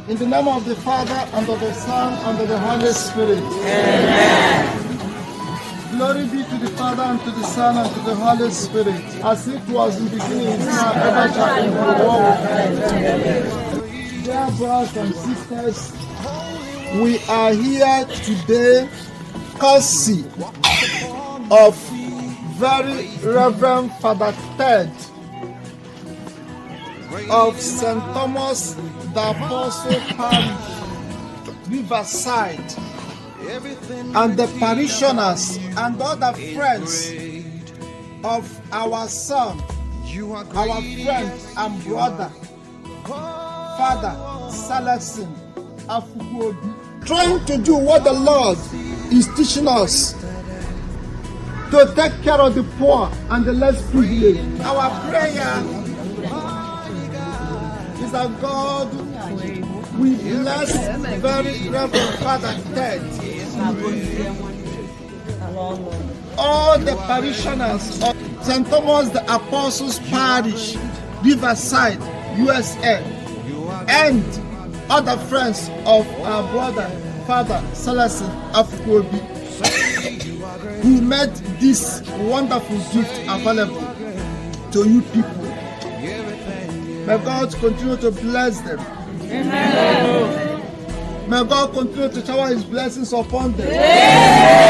In the name of the Father, and of the Son, and of the Holy Spirit. Amen. Glory be to the Father, and to the Son, and to the Holy Spirit, as it was in the beginning, is now, ever shall be, world. Dear brothers and sisters, we are here today courtesy of very Reverend Father Ted of St. Thomas the Apostle Parish, Riverside, and the parishioners and other friends of our son, our friend and brother, Father Celestine Afuguobi, trying to do what the Lord is teaching us, to take care of the poor and the less privileged. Our prayer is that God will bless very Reverend Father Ted, all the parishioners of St. Thomas the Apostles Parish, Riverside, USA, and other friends of our brother, Father Celestine Afuguobi, who made this wonderful gift available to you people. May God continue to bless them. Amen. May God continue to shower His blessings upon them. Amen.